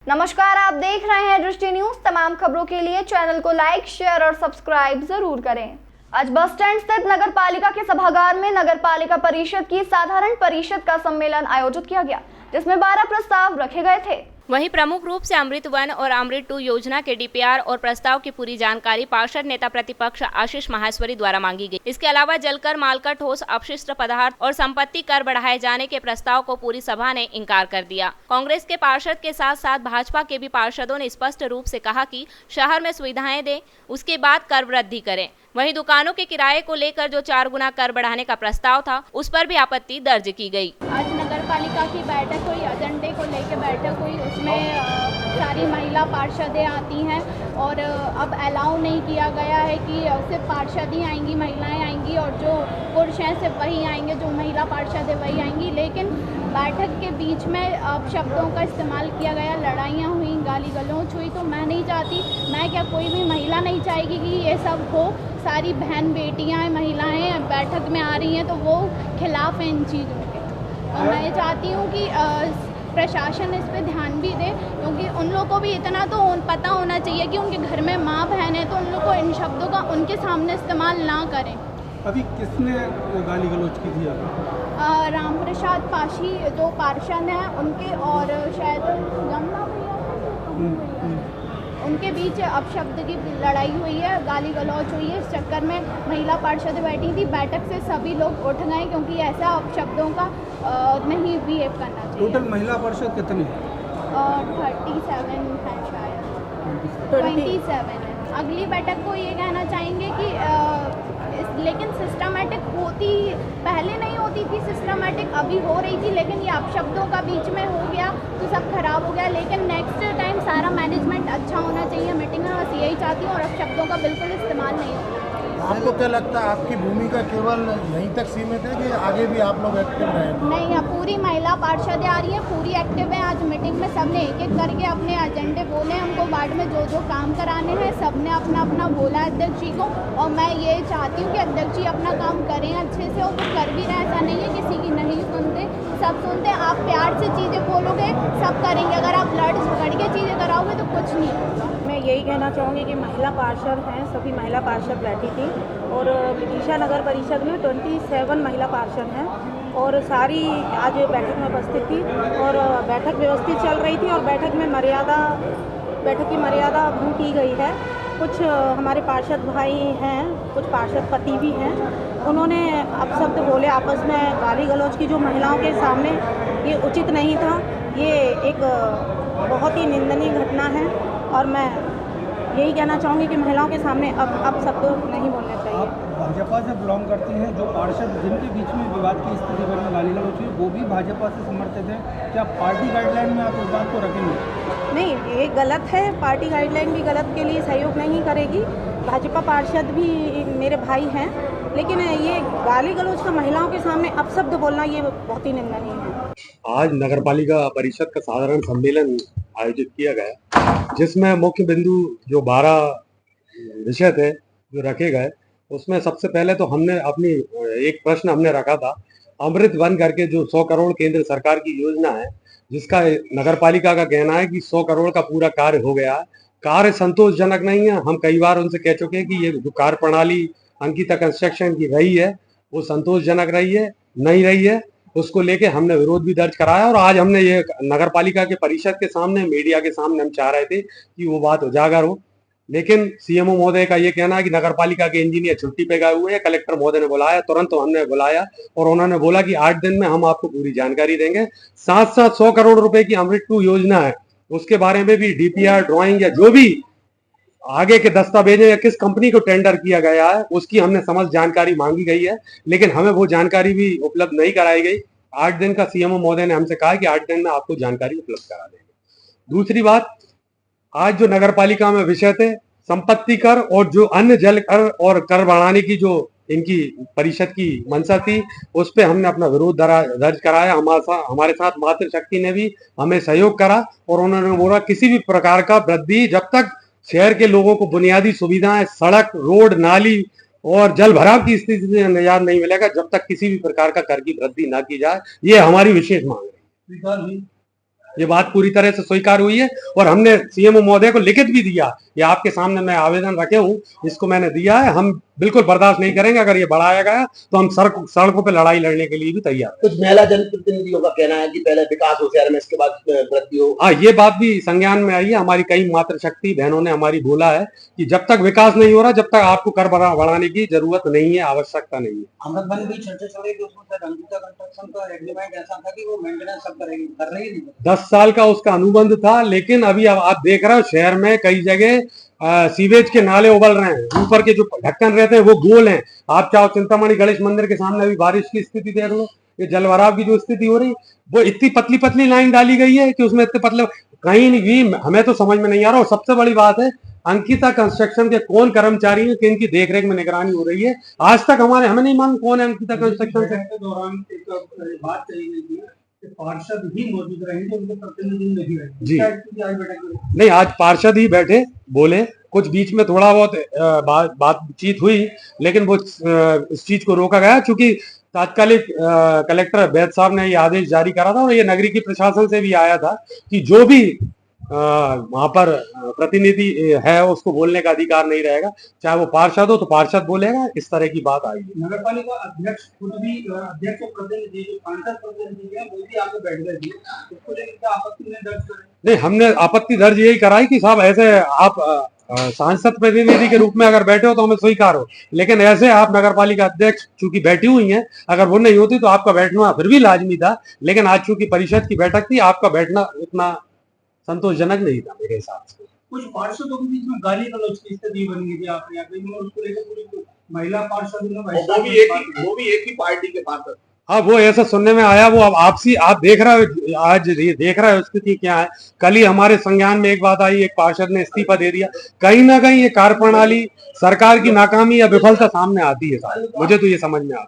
नमस्कार, आप देख रहे हैं दृष्टि न्यूज। तमाम खबरों के लिए चैनल को लाइक, शेयर और सब्सक्राइब जरूर करें। आज बस स्टैंड स्थित नगर पालिका के सभागार में नगर पालिका परिषद की साधारण परिषद का सम्मेलन आयोजित किया गया, जिसमें 12 प्रस्ताव रखे गए थे। वहीं प्रमुख रूप से अमृत 1 और अमृत 2 योजना के डीपीआर और प्रस्ताव की पूरी जानकारी पार्षद नेता प्रतिपक्ष आशीष माहेश्वरी द्वारा मांगी गई। इसके अलावा जलकर, मालकर, ठोस अपशिष्ट पदार्थ और संपत्ति कर बढ़ाए जाने के प्रस्ताव को पूरी सभा ने इंकार कर दिया। कांग्रेस के पार्षद के साथ साथ भाजपा के भी पार्षदों ने स्पष्ट रूप से कहा कि शहर में सुविधाएं दें, उसके बाद कर वृद्धि करें। वहीं दुकानों के किराए को लेकर जो 4 गुना कर बढ़ाने का प्रस्ताव था, उस पर भी आपत्ति दर्ज की गई। आज नगर पालिका की बैठक हुई, एजेंडे को लेकर बैठक हुई, उसमें सारी महिला पार्षदें आती हैं और अब अलाउ नहीं किया गया है कि सिर्फ पार्षद ही आएंगी, महिलाएं आएंगी और जो पुरुष हैं सिर्फ वही आएंगे, जो महिला पार्षद है वही आएंगी। लेकिन बैठक के बीच में शब्दों का इस्तेमाल किया गया, लड़ाइयाँ हुई, गाली गलौच हुई। तो मैं नहीं चाहती, मैं क्या कोई भी महिला नहीं चाहेगी कि ये सब हो। सारी बहन बेटियां महिलाएं बैठक में आ रही हैं तो वो खिलाफ हैं इन चीज़ों के। और मैं चाहती हूँ कि प्रशासन इस पे ध्यान भी दे, क्योंकि उन लोगों को भी इतना तो पता होना चाहिए कि उनके घर में माँ बहन है, तो उन लोग को इन शब्दों का उनके सामने इस्तेमाल ना करें। अभी किसने गाली गलौच की थी? राम प्रसाद पाशी जो पार्षद हैं उनके और शायद जमुना भैया उनके बीच अपशब्द की लड़ाई हुई है, गाली गलौच हुई है। इस चक्कर में महिला पार्षद बैठी थी, बैठक से सभी लोग उठ गए क्योंकि ऐसा अपशब्दों का नहीं बिहेव करना चाहिए। टोटल महिला पार्षद कितने? 37 है शायद, 27 है। अगली बैठक को ये कहना चाहेंगे कि लेकिन सिस्टमेटिक होती, पहले नहीं होती थी सिस्टमेटिक, अभी हो रही थी, लेकिन ये अपशब्दों का बीच में हो गया तो सब खराब हो गया। लेकिन नेक्स्ट टाइम सारा मैनेजमेंट अच्छा होना चाहिए। मीटिंग में बस यही चाहती हूँ और अपशब्दों का बिल्कुल इस्तेमाल नहीं होना चाहिए। आपको क्या लगता है, आपकी भूमिका केवल यहीं तक सीमित है कि आगे भी आप लोग एक्टिव रहेंगे? नहीं, अब पूरी महिला पार्षदें आ रही हैं, पूरी एक्टिव है। आज मीटिंग में सबने एक एक करके अपने एजेंडे बोले, हमको वार्ड में जो जो काम कराने हैं सबने अपना अपना बोला अध्यक्ष जी को। और मैं ये चाहती हूँ कि अध्यक्ष जी अपना काम करें अच्छे से, और वो कर भी रहे हैं। ऐसा नहीं है किसी की नहीं सुनते, सब सुनते हैं। आप प्यार से चीज़ें बोलोगे सब करेंगे, अगर आप लड़ झगड़ के चीज़ें कराओगे तो कुछ नहीं होगा। मैं यही कहना चाहूँगी कि महिला पार्षद हैं, सभी महिला पार्षद बैठी थी और विदिशा नगर परिषद में 27 महिला पार्षद हैं और सारी आज बैठक में उपस्थित थी और बैठक व्यवस्थित चल रही थी और बैठक की मर्यादा भंग की गई है। कुछ हमारे पार्षद भाई हैं, कुछ पार्षद पति भी हैं, उन्होंने अपशब्द बोले आपस में, गाली गलौच की, जो महिलाओं के सामने ये उचित नहीं था। ये एक बहुत ही निंदनीय घटना है और मैं यही कहना चाहूँगी कि महिलाओं के सामने अब शब्द नहीं बोलने चाहिए। आप भाजपा से बिलोंग करती हैं, जो पार्षद जिनके बीच में विवाद की स्थिति बनी, गाली गलौच हुई, वो भी भाजपा से समर्थित है। क्या पार्टी गाइडलाइन में आप इस बात को रखेंगे? नहीं, ये गलत है। पार्टी गाइडलाइन भी गलत के लिए सहयोग नहीं करेगी। भाजपा पार्षद भी मेरे भाई हैं, लेकिन ये गाली गलौच का महिलाओं के सामने अपशब्द बोलना ये बहुत ही निंदनीय है। आज नगर पालिका परिषद का साधारण सम्मेलन आयोजित किया गया, जिसमें मुख्य बिंदु जो 12 विषय थे जो रखे गए, उसमें सबसे पहले तो हमने अपनी एक प्रश्न हमने रखा था, अमृत 1 करके जो 100 करोड़ केंद्र सरकार की योजना है, जिसका नगर पालिका का कहना है कि 100 करोड़ का पूरा कार्य हो गया है। कार्य संतोषजनक नहीं है। हम कई बार उनसे कह चुके हैं कि ये जो कार्य प्रणाली अंकिता कंस्ट्रक्शन की रही है वो संतोषजनक रही है, नहीं रही है। उसको लेके हमने विरोध भी दर्ज कराया और आज हमने ये नगर पालिका के परिषद के सामने, मीडिया के सामने हम चाह रहे थे कि वो बात उजागर हो। लेकिन सीएमओ महोदय का ये कहना है कि नगर पालिका के इंजीनियर छुट्टी पे गए हुए हैं, कलेक्टर महोदय ने बुलाया, तुरंत हमने बुलाया और उन्होंने बोला कि 8 दिन में हम आपको पूरी जानकारी देंगे। साथ साथ 100 करोड़ रुपए की अमृत 2 योजना है, उसके बारे में भी डीपीआर, ड्राइंग या जो भी आगे के दस्तावेज या किस कंपनी को टेंडर किया गया है, उसकी हमने समस्त जानकारी मांगी गई है, लेकिन हमें वो जानकारी भी उपलब्ध नहीं कराई गई। 8 दिन का सीएमओ महोदय ने हमसे कहा कि 8 दिन में आपको जानकारी उपलब्ध करा देंगे। दूसरी बात, आज जो नगर पालिका में विषय थे संपत्ति कर और जो अन्य जल कर और कर बढ़ाने की जो इनकी परिषद की मंशा थी, उस पे हमने अपना विरोध दर्ज कराया। हमारे साथ मातृशक्ति ने भी हमें सहयोग करा और उन्होंने बोला किसी भी प्रकार का वृद्धि, जब तक शहर के लोगों को बुनियादी सुविधाएं, सड़क, रोड, नाली और जल भराव की स्थिति से निजात नहीं मिलेगा, जब तक किसी भी प्रकार का कर की वृद्धि ना की जाए। ये हमारी विशेष मांग है। ये बात पूरी तरह से स्वीकार हुई है और हमने सीएम महोदय को लिखित भी दिया। ये आपके सामने मैं आवेदन रखे हूँ, इसको मैंने दिया है। हम बिल्कुल बर्दाश्त नहीं करेंगे, अगर ये बढ़ाया गया तो हम सड़कों पे लड़ाई लड़ने के लिए भी तैयार। कुछ महिला जनप्रतिनिधियों का कहना है कि पहले विकास हो शहर में, इसके बाद वृद्धि हो। हाँ, ये बात भी संज्ञान में आई है। हमारी कई मातृशक्ति बहनों ने हमारी बोला है कि जब तक विकास नहीं हो रहा, जब तक आपको कर बढ़ाने की जरूरत नहीं है, आवश्यकता नहीं है। अमृतबन भी चर्चा चल रही थी, उसमें अंकिता कंस्ट्रक्शन का एग्रीमेंट ऐसा था कि वो मेंटेनेंस सब करेगी, कर रही नहीं। 10 साल का उसका अनुबंध था, लेकिन अभी अब आप देख रहे हो शहर में कई जगह सीवेज के नाले उबल रहे हैं। ऊपर के जो ढक्कन रहते हैं वो गोल हैं। आप चाहो चिंतामणि गणेश मंदिर के सामने अभी बारिश की स्थिति देख लो, ये जलभराव की जो स्थिति हो रही, वो इतनी पतली पतली लाइन डाली गई है कि उसमें इतने पतले कहीं नहीं भी, हमें तो समझ में नहीं आ रहा। और सबसे बड़ी बात है, अंकिता कंस्ट्रक्शन के कौन कर्मचारी हैं कि इनकी देखरेख में निगरानी हो रही है। आज तक हमें नहीं मालूम कौन है अंकिता कंस्ट्रक्शन के दौरान एक बात कही गई थी कि पार्षद ही मौजूद रहेंगे, उनके प्रतिनिधि नहीं रहेंगे। जी नहीं, आज पार्षद ही बैठे बोले। कुछ बीच में थोड़ा बहुत बातचीत हुई, लेकिन वो इस चीज को रोका गया क्योंकि तात्कालिक कलेक्टर वैद साहब ने ये आदेश जारी करा था और ये नगरी की प्रशासन से भी आया था कि जो भी वहां पर प्रतिनिधि है उसको बोलने का अधिकार नहीं रहेगा, चाहे वो पार्षद हो तो पार्षद बोलेगा। इस तरह की बात आई। नगर पालिका अध्यक्ष खुद भी, अध्यक्ष और प्रतिनिधि जो सांसद प्रतिनिधि है वो भी आगे बैठ गए थे, उसको लेकर क्या आपत्ति ने दर्ज करी? नहीं, हमने आपत्ति दर्ज यही कराई कि साहब ऐसे आप सांसद प्रतिनिधि के रूप में अगर बैठे हो तो हमें स्वीकार हो, लेकिन ऐसे आप नगर पालिका अध्यक्ष चूंकि बैठी हुई हैं, अगर वो नहीं होती तो आपका बैठना फिर भी लाजमी था। लेकिन आज चूंकि परिषद की बैठक थी, आपका बैठना उतना संतोषजनक नहीं था मेरे हिसाब से। कुछ पार्षदों के बीच में गाली गलौज की स्थिति बन गई थी आपने यहाँ पे, उसको लेकर पूरी महिला पार्षद वो भी एक ही पार्टी के पार्षद। हाँ, वो ऐसा सुनने में आया। वो अब आपसी आप देख रहे हो, आज ये देख रहे हो स्थिति क्या है। कल ही हमारे संज्ञान में एक बात आई, एक पार्षद ने इस्तीफा दे दिया। कहीं ना कहीं ये कार्यप्रणाली, सरकार की नाकामी या विफलता सामने आती है। मुझे तो ये समझ में आता है।